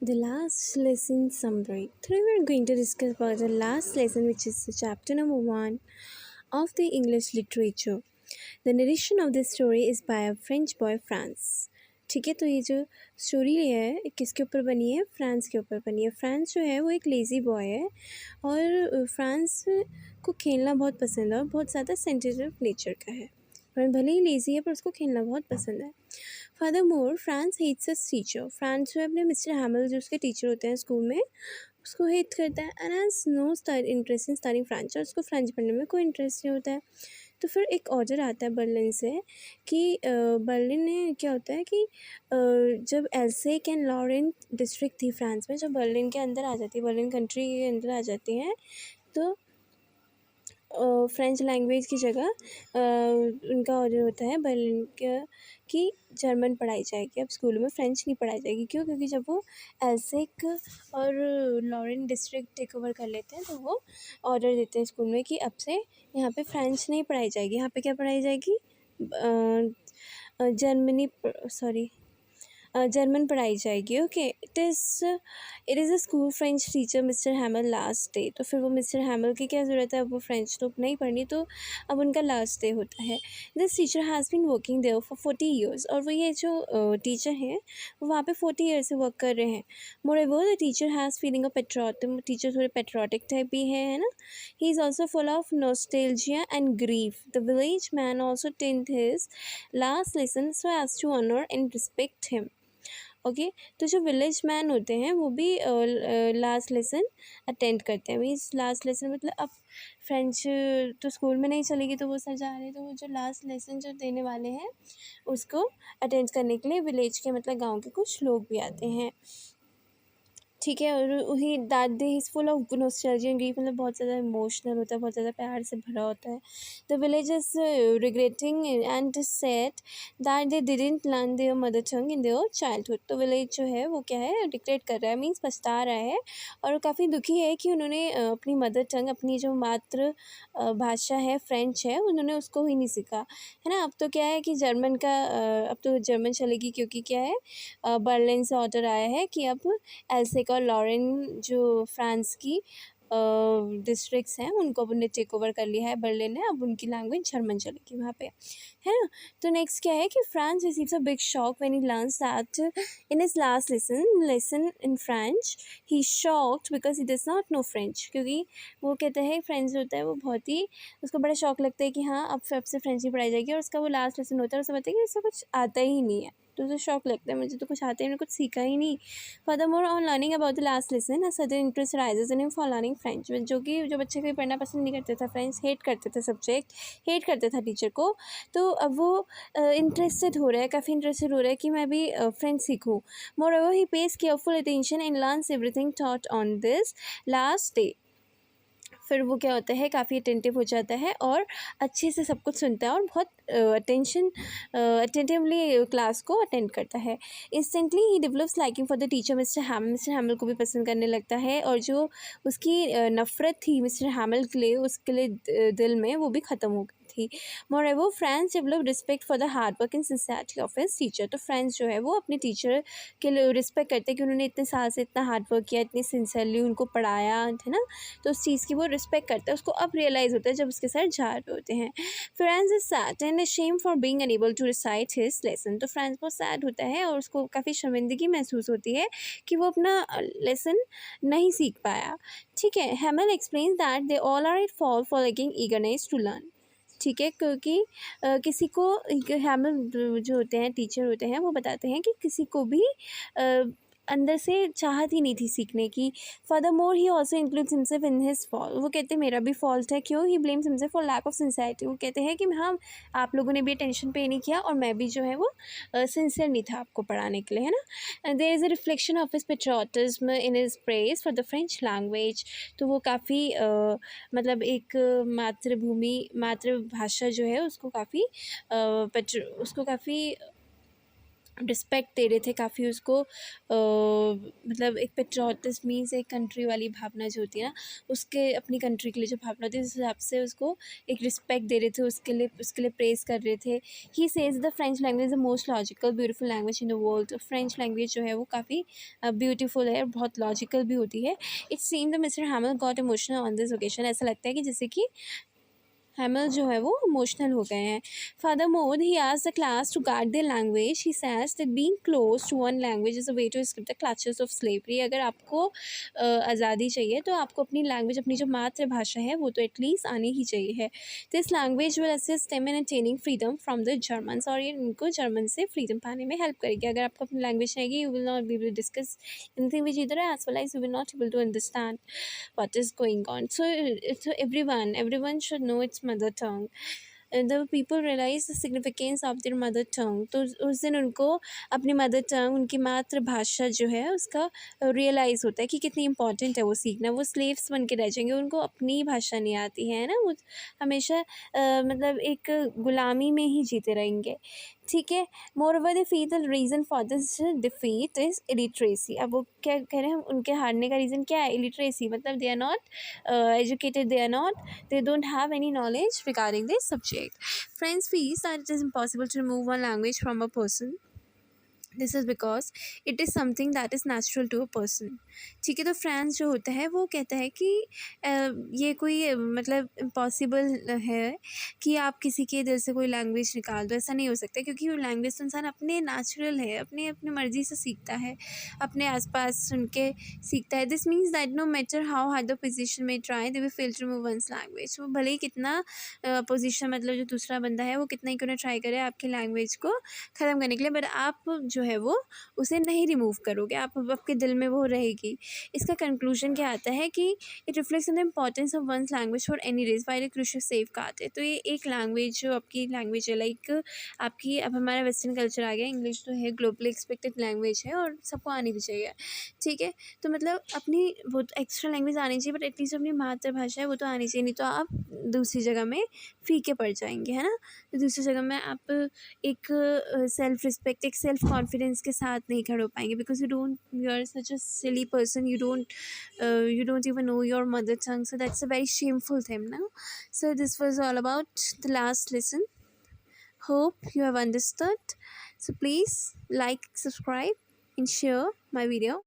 The last lesson summary. Today we are going to discuss about the last lesson, which is the chapter number 1 of the English literature. The narration of this story is by a French boy France. ठीक है, तो ये जो story है ये किसके ऊपर बनी है? फ्रांस के ऊपर बनी है। फ्रांस जो है वो एक लेज़ी बॉय है और फ्रांस को खेलना बहुत पसंद है और बहुत ज़्यादा सेंसिटिव नेचर का है। और भले ही लेज़ी है पर उसको खेलना बहुत पसंद है। Furthermore Franz hates his teacher. Franz जो है अपने मिस्टर हैमिल जो उसके टीचर होते हैं स्कूल में उसको हेट करता है and has no interest in studying French, और उसको फ्रेंच पढ़ने में कोई इंटरेस्ट नहीं होता है। तो फिर एक ऑर्डर आता है बर्लिन से कि बर्लिन में क्या होता है कि जब एल्सेक एंड लॉरेन डिस्ट्रिक्ट थी फ्रांस में, जब बर्लिन के अंदर आ जाती है, बर्लिन कंट्री के अंदर आ जाती हैं, तो फ्रेंच लैंग्वेज की जगह उनका ऑर्डर होता है बर्लिन का कि जर्मन पढ़ाई जाएगी। अब स्कूलों में फ्रेंच नहीं पढ़ाई जाएगी। क्यों? क्योंकि जब वो एल्सेक और लॉरेन डिस्ट्रिक्ट टेक ओवर कर लेते हैं तो वो ऑर्डर देते हैं स्कूल में कि अब से यहाँ पे फ्रेंच नहीं पढ़ाई जाएगी, यहाँ पे क्या पढ़ाई जाएगी? जर्मन पढ़ाई जाएगी। Okay, it is a school French teacher mister हैमल last day. तो फिर वो मिस्टर हैमल की क्या ज़रूरत है, अब वो फ्रेंच तो नहीं पढ़नी, तो अब उनका लास्ट डे होता है। This teacher has been working there for 40 years. और वो ये जो टीचर हैं वो वहाँ पे 40 ईयर से वर्क कर रहे हैं। Moreover the teacher has feeling a patriotic. Teacher थोड़े पेट्रियोटिक टाइप भी है ना। He is also full of nostalgia and grief. The village man also attends his last lesson so as to honour and respect him. Okay, तो जो village man होते हैं वो भी लास्ट लेसन अटेंड करते हैं। मीन्स लास्ट लेसन मतलब अब फ्रेंच तो स्कूल में नहीं चलेगी तो वो सर जा रहे हैं, तो वो जो लास्ट लेसन जो देने वाले हैं उसको अटेंड करने के लिए विलेज के मतलब गांव के कुछ लोग भी आते हैं। ठीक है, और वही that day is full of nostalgia and grief, मतलब बहुत ज़्यादा इमोशनल होता है, बहुत ज़्यादा प्यार से भरा होता है। The village is regretting and said that they didn't learn their mother tongue in their childhood. तो विलेज जो है वो क्या है, रिग्रेट कर रहा है, मीन्स पछता रहा है और काफ़ी दुखी है कि उन्होंने अपनी मदर टंग, अपनी जो मातृ भाषा है फ्रेंच है, उन्होंने उसको ही नहीं सीखा है ना। अब तो क्या है कि जर्मन का अब तो जर्मन चलेगी, क्योंकि क्या है बर्लिन से ऑर्डर आया है कि अब एल्सेक और लॉरेन जो फ्रांस की डिस्ट्रिक्ट्स हैं उनको अब उन्हें टेक ओवर कर लिया है बर्लिन ने। अब उनकी लैंग्वेज जर्मन चलेगी वहाँ पे, है ना। तो नेक्स्ट क्या है कि France receives a big shock when he learns that in his last lesson in French he shocked because he does not know French. क्योंकि वो कहता है फ्रेंच होता है वो बहुत ही उसको बड़ा शौक लगता है कि हाँ अब से फ्रेंच ही पढ़ाई जाएगी, और उसका वो लास्ट लेसन होता है और उसे पता है कि इससे कुछ आता ही नहीं है, तो उसे शौक लगता है मुझे तो कुछ आता ही नहीं, कुछ सीखा ही नहीं। Furthermore on learning about the last lesson a sudden interest rises in him for learning French. जो कि जो बच्चे कोई पढ़ना पसंद नहीं करते थे फ्रेंच, हेट करते थे सब्जेक्ट, हेट करते था टीचर को, तो अब वो इंटरेस्टेड हो रहा है, काफ़ी इंटरेस्टेड हो रहा है कि मैं भी फ्रेंच सीखूँ। Moreover he pays careful attention and learns everything taught on this last day. फिर वो क्या होता है, काफ़ी अटेंटिव हो जाता है और अच्छे से सब कुछ सुनता है और बहुत अटेंटिवली क्लास को अटेंड करता है। Instantly he develops liking for the teacher mister Hamel को भी पसंद करने लगता है, और जो उसकी नफ़रत थी मिस्टर हैमिल के लिए, उसके लिए दिल में वो भी ख़त्म हो गई थी। Moreover Franz develop respect for the hard work and sincerity of his teacher. तो फ्रांस जो है वो अपने टीचर के लिए रिस्पेक्ट करते हैं कि उन्होंने इतने साल से इतना हार्ड वर्क किया, इतनी सिंसियरली उनको पढ़ाया है ना, तो उस चीज़ की वो रिस्पेक्ट करता है। उसको अब रियलाइज़ होता है जब उसके सर जा रहे होते हैं। Franz is sad and ashamed for being unable to recite his lesson. तो फ्रांस बहुत सैड होता है और उसको काफ़ी शर्मिंदगी महसूस होती है कि वो अपना लेसन नहीं सीख पाया। ठीक है, Hamel explains that they all are at fault for lacking eagerness to learn. ठीक है, क्योंकि किसी को हैमिल जो होते हैं टीचर होते हैं वो बताते हैं कि किसी को भी अंदर से चाहत ही नहीं थी सीखने की। Furthermore he also includes himself in his fault. वो कहते हैं मेरा भी फॉल्ट है। क्यों? He blames himself for lack of sincerity. वो कहते हैं कि हाँ आप लोगों ने भी अटेंशन पे नहीं किया और मैं भी जो है वो सिंसियर नहीं था आपको पढ़ाने के लिए, है ना। There is a reflection of his patriotism in his praise for the French language. तो वो काफ़ी मतलब एक मातृभाषा जो है उसको काफ़ी उसको काफ़ी रिस्पेक्ट दे रहे थे काफ़ी उसको, मतलब एक पेट्रियाटिज़्म मीन्स एक कंट्री वाली भावना जो होती है ना, उसके अपनी कंट्री के लिए जो भावना होती है उस हिसाब से उसको एक रिस्पेक्ट दे रहे थे, उसके लिए प्रेज़ कर रहे थे। He says the French language the most logical beautiful language in the world. तो फ्रेंच लैंग्वेज जो है वो काफ़ी ब्यूटीफुल है, बहुत लॉजिकल भी होती है। It seem the mister हैमल got emotional on this occasion. ऐसा लगता है कि जैसे कि हैमल जो है वो इमोशनल हो गए हैं। Furthermore he asked the class to guard their language. He says that being close to one language is a way to escape the clutches of slavery. अगर आपको आज़ादी चाहिए तो आपको अपनी लैंग्वेज, अपनी जो मातृभाषा है वो तो एटलीस्ट आनी ही चाहिए है। This language will assist them in attaining freedom from the Germans. और ये उनको जर्मन से फ्रीडम पाने में हेल्प करेगी। अगर आपको अपनी लैंग्वेज रहेगी, you will not be able to discuss anything with either, as well as you will not able to understand what is going on. So everyone should know its mother tongue. The people realize the significance of their mother tongue. तो उस दिन उनको अपनी mother tongue, उनकी मातृभाषा जो है उसका रियलाइज़ होता है कि कितनी इंपॉर्टेंट है वो सीखना। वो स्लेव्स बन के रह जाएंगे, उनको अपनी भाषा नहीं आती है ना, वो हमेशा मतलब एक गुलामी में ही जीते रहेंगे। ठीक है। More over the feel the reason for this defeat is illiteracy. अब वो क्या कह रहे हैं, उनके हारने का रीज़न क्या है? इलिटरेसी, मतलब they are not educated, they don't have any knowledge regarding this subject. Friends feels that it is impossible to remove one language from a person. This is because it is something that is natural to a person. ठीक है। तो friends जो होता है वो कहता है कि ये कोई मतलब इम्पॉसिबल है कि आप किसी के दिल से कोई लैंग्वेज निकाल दो। ऐसा नहीं हो सकता, क्योंकि वो लैंग्वेज तो इंसान अपने नेचुरल है, अपने अपनी मर्ज़ी से सीखता है, अपने आसपास सुन के सीखता है। This means that no matter how hard the position may try they will fail to remove one's language. वो भले ही कितना पोजिशन, मतलब जो दूसरा बंदा है वो कितना ही क्यों ना ट्राई करे आपकी लैंग्वेज को ख़त्म करने के लिए, बट आप जो है वो उसे नहीं रिमूव करोगे, आप आपके दिल में वो रहेगी। इसका कंक्लूजन क्या आता है कि it reflects on the importance of one's language for any race while crucial safeguard है। तो ये एक लैंग्वेज जो आपकी लैंग्वेज है, लाइक आपकी, अब हमारा वेस्टर्न कल्चर आ गया, इंग्लिश तो है ग्लोबली एक्सपेक्टेड लैंग्वेज है और सबको आनी भी चाहिए। ठीक है। तो मतलब अपनी वो तो एक्स्ट्रा लैंग्वेज आनी चाहिए, बट एटलीस्ट अपनी मातृभाषा है वो तो आनी चाहिए, नहीं तो आप दूसरी जगह में फीके पड़ जाएंगे, है ना। तो दूसरी जगह में आप एक सेल्फ रिस्पेक्ट, एक सेल्फ कॉन्फिडेंस के साथ नहीं खड़े हो पाएंगे, because you are such a silly person, you don't even know your mother tongue, so that's a very shameful thing now. So this was all about the last lesson. Hope you have understood. So please like, subscribe and share my video.